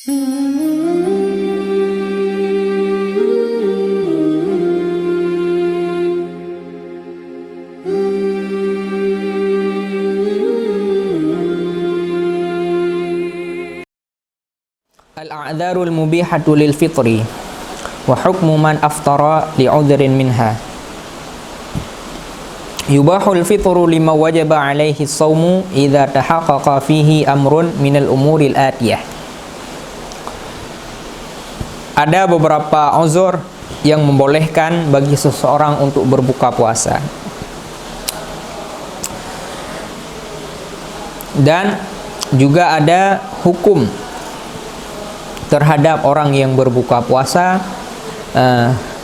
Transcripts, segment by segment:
Al-a'dzarul mubihatu lil fitri wa hukmu man aftara li'udhrin minha. Yubahul fitru lima wajaba alaihi as-sawmu idza tahaqqaqa fihi amrun minal umuril atiyah. Ada beberapa uzur yang membolehkan bagi seseorang untuk berbuka puasa. Dan juga ada hukum terhadap orang yang berbuka puasa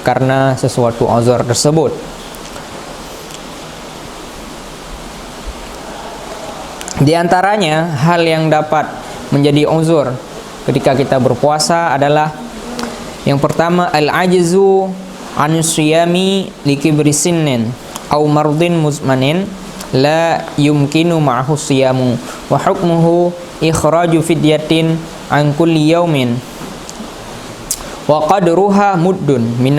karena sesuatu uzur tersebut. Di antaranya hal yang dapat menjadi uzur ketika kita berpuasa adalah yang pertama al-ajzu an siyami likibri sinnin aw mardin muzmanin la yumkinu ma'ahu siyamu wa hukmuhu ikhraju fidyatin an kulli yaumin wa qadruha muddun min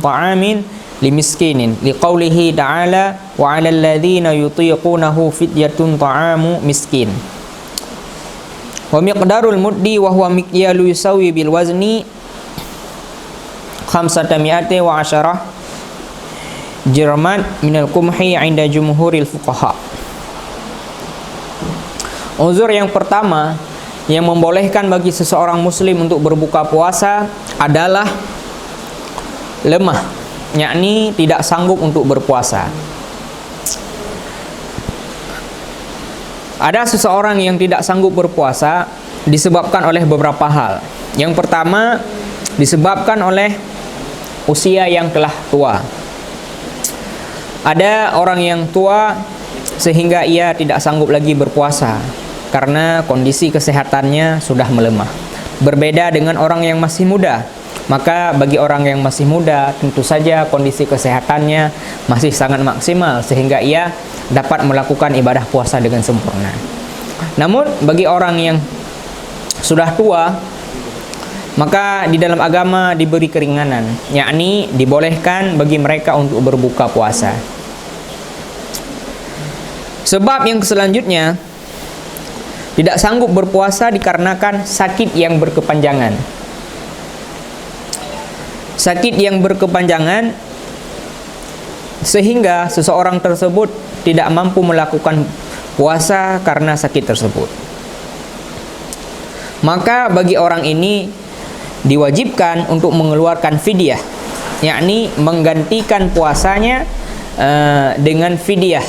ta'amin limiskinin liqaulihi ta'ala wa 'alal ladzina yutiqunahu fidyatun ta'amu miskin wa miqdarul muddi wa huwa miqyalu yusawi bil wazni 510 jirman minal qumhi 'inda jumhuril fuqaha. Uzur yang pertama yang membolehkan bagi seseorang muslim untuk berbuka puasa adalah lemah, yakni tidak sanggup untuk berpuasa. Ada seseorang yang tidak sanggup berpuasa disebabkan oleh beberapa hal. Yang pertama disebabkan oleh usia yang telah tua. Ada orang yang tua sehingga ia tidak sanggup lagi berpuasa karena kondisi kesehatannya sudah melemah. Berbeda dengan orang yang masih muda. Maka bagi orang yang masih muda tentu saja kondisi kesehatannya masih sangat maksimal sehingga ia dapat melakukan ibadah puasa dengan sempurna. Namun bagi orang yang sudah tua, maka di dalam agama diberi keringanan, yakni dibolehkan bagi mereka untuk berbuka puasa. Sebab yang selanjutnya, tidak sanggup berpuasa dikarenakan sakit yang berkepanjangan. Sakit yang berkepanjangan sehingga seseorang tersebut tidak mampu melakukan puasa karena sakit tersebut. Maka bagi orang ini diwajibkan untuk mengeluarkan fidyah, yakni menggantikan puasanya dengan fidyah.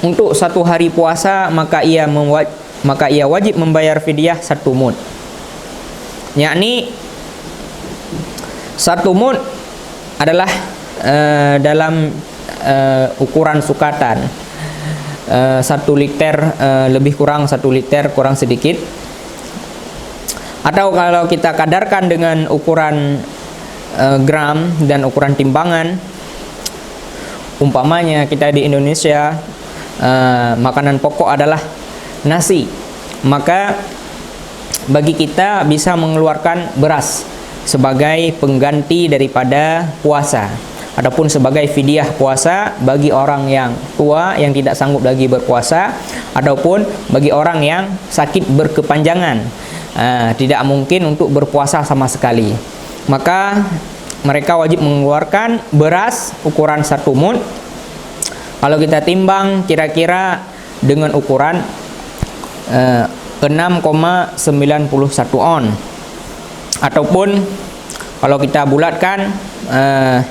Untuk satu hari puasa maka ia wajib membayar fidyah 1 mud. Yakni 1 mud adalah dalam ukuran sukatan 1 liter lebih kurang 1 liter kurang sedikit. Atau kalau kita kadarkan dengan ukuran gram dan ukuran timbangan, umpamanya kita di Indonesia makanan pokok adalah nasi, maka bagi kita bisa mengeluarkan beras sebagai pengganti daripada puasa ataupun sebagai fidyah puasa bagi orang yang tua yang tidak sanggup lagi berpuasa ataupun bagi orang yang sakit berkepanjangan, tidak mungkin untuk berpuasa sama sekali. Maka mereka wajib mengeluarkan beras ukuran 1 mud. Kalau kita timbang kira-kira dengan ukuran 6,91 on, ataupun kalau kita bulatkan 7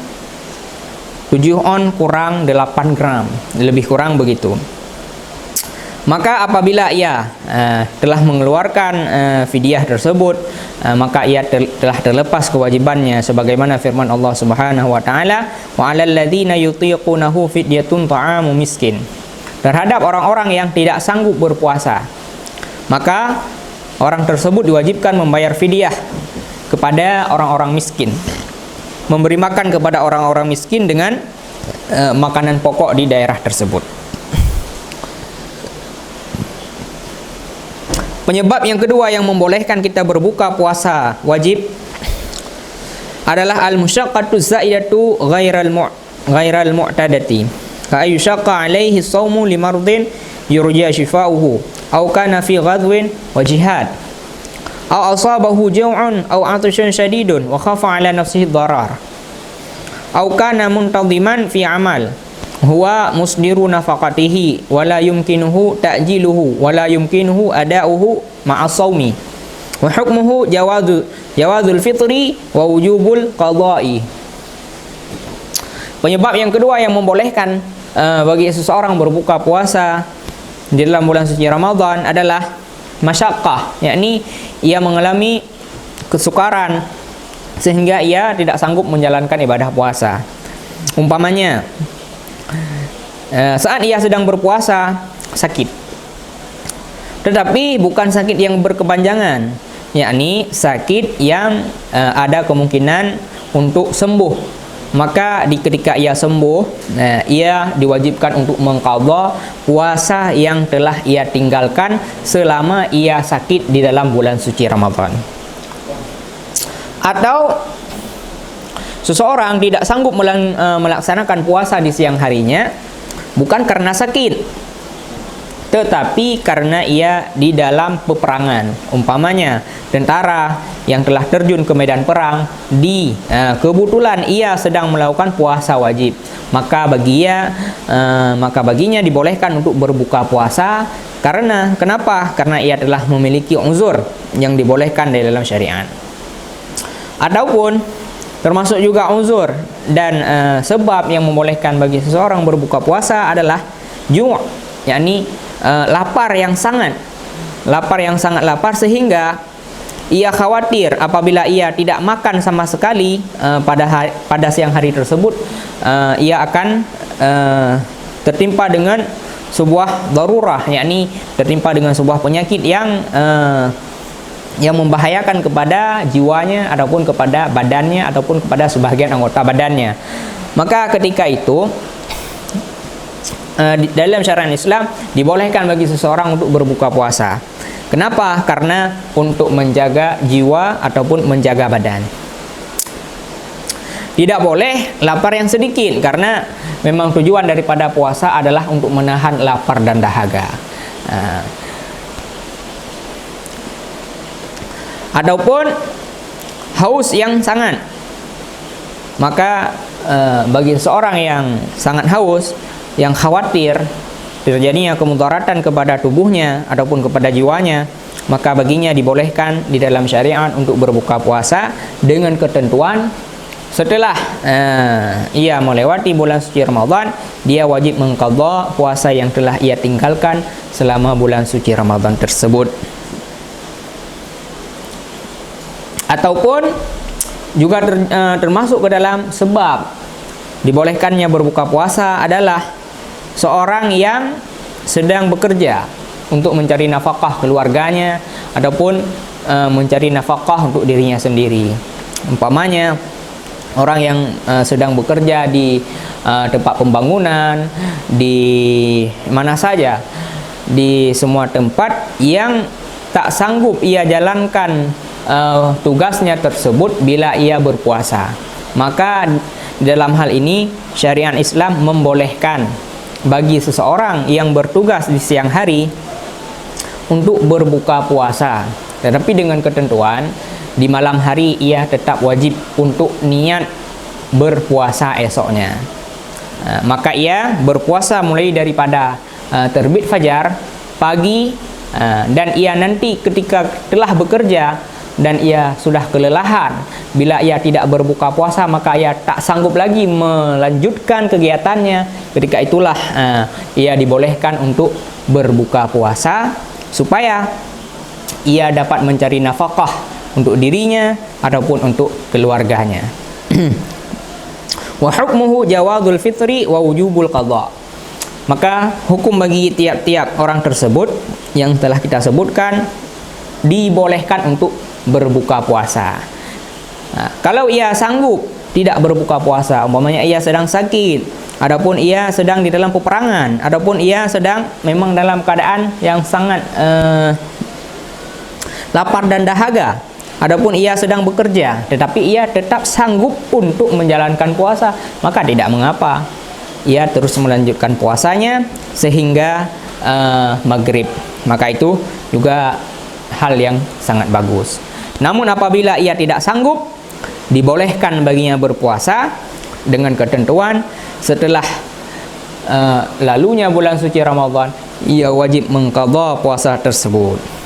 on kurang 8 gram, lebih kurang begitu. Maka apabila ia telah mengeluarkan fidyah tersebut, maka ia telah terlepas kewajibannya sebagaimana firman Allah Subhanahu wa taala, wa 'alal ladzina yutiqunahu fidyatun ta'amu miskin. Terhadap orang-orang yang tidak sanggup berpuasa, maka orang tersebut diwajibkan membayar fidyah kepada orang-orang miskin, memberi makan kepada orang-orang miskin dengan makanan pokok di daerah tersebut. Penyebab yang kedua yang membolehkan kita berbuka puasa wajib adalah al-musyaqqatu zaidatu ghairal mu'tadati. Ka ayyushaqqa alaihi shaumu limardin yurja shifauhu aw kana fi ghadwin wa jihad aw asabahu jaw'un aw 'atshun shadidun wa khafa 'ala nafsihi dharar aw kana muntadhiman fi 'amal huwa musdiru nafaqatihi wala yumkinuhu ta'jiluhu wala yumkinuhu ada'uhu ma'a shaumi wa hukmuhu jawazul fitri wa wujubul qada'i. Penyebab yang kedua yang membolehkan bagi seseorang berbuka puasa di dalam bulan suci Ramadan adalah masyaqqah, yakni ia mengalami kesukaran sehingga ia tidak sanggup menjalankan ibadah puasa. Umpamanya saat ia sedang berpuasa sakit, tetapi bukan sakit yang berkepanjangan, yakni sakit yang ada kemungkinan untuk sembuh. Maka ketika ia sembuh, ia diwajibkan untuk mengqadha puasa yang telah ia tinggalkan selama ia sakit di dalam bulan suci Ramadan. Atau seseorang tidak sanggup melaksanakan puasa di siang harinya bukan karena sakit, tetapi karena ia di dalam peperangan. Umpamanya tentara yang telah terjun ke medan perang, kebetulan ia sedang melakukan puasa wajib, maka baginya dibolehkan untuk berbuka puasa. Karena kenapa? Karena ia telah memiliki uzur yang dibolehkan di dalam syariat. Ataupun termasuk juga uzur dan sebab yang membolehkan bagi seseorang berbuka puasa adalah ju', yakni lapar yang sangat lapar sehingga ia khawatir apabila ia tidak makan sama sekali pada siang hari tersebut, ia akan tertimpa dengan sebuah darurah, yakni tertimpa dengan sebuah penyakit yang membahayakan kepada jiwanya ataupun kepada badannya ataupun kepada sebahagian anggota badannya. Maka ketika itu dalam syariat Islam dibolehkan bagi seseorang untuk berbuka puasa. Kenapa? Karena untuk menjaga jiwa ataupun menjaga badan. Tidak boleh lapar yang sedikit, karena memang tujuan daripada puasa adalah untuk menahan lapar dan dahaga. Ataupun haus yang sangat. Maka bagi seorang yang sangat haus, yang khawatir terjadinya kemudaratan kepada tubuhnya ataupun kepada jiwanya, maka baginya dibolehkan di dalam syariat untuk berbuka puasa dengan ketentuan setelah ia melewati bulan suci Ramadan, dia wajib mengqadha puasa yang telah ia tinggalkan selama bulan suci Ramadan tersebut. Ataupun juga termasuk ke dalam sebab dibolehkannya berbuka puasa adalah seorang yang sedang bekerja untuk mencari nafkah keluarganya ataupun mencari nafkah untuk dirinya sendiri. Umpamanya orang yang sedang bekerja di tempat pembangunan, di mana saja, di semua tempat yang tak sanggup ia jalankan tugasnya tersebut bila ia berpuasa. Maka dalam hal ini syariat Islam membolehkan bagi seseorang yang bertugas di siang hari untuk berbuka puasa, tetapi dengan ketentuan di malam hari ia tetap wajib untuk niat berpuasa esoknya. Maka ia berpuasa mulai daripada terbit fajar pagi, dan ia nanti ketika telah bekerja dan ia sudah kelelahan, bila ia tidak berbuka puasa maka ia tak sanggup lagi melanjutkan kegiatannya. Ketika itulah ia dibolehkan untuk berbuka puasa supaya ia dapat mencari nafkah untuk dirinya ataupun untuk keluarganya. Wa hukmuhu jawazul fitri wa wujubul qadha. Maka hukum bagi tiap-tiap orang tersebut yang telah kita sebutkan dibolehkan untuk berbuka puasa. Kalau ia sanggup tidak berbuka puasa, umpamanya ia sedang sakit, adapun ia sedang di dalam peperangan, adapun ia sedang memang dalam keadaan yang sangat lapar dan dahaga, adapun ia sedang bekerja tetapi ia tetap sanggup untuk menjalankan puasa, maka tidak mengapa ia terus melanjutkan puasanya sehingga maghrib, maka itu juga hal yang sangat bagus. Namun apabila ia tidak sanggup, dibolehkan baginya berpuasa dengan ketentuan setelah lalunya bulan suci Ramadan ia wajib mengqadha puasa tersebut.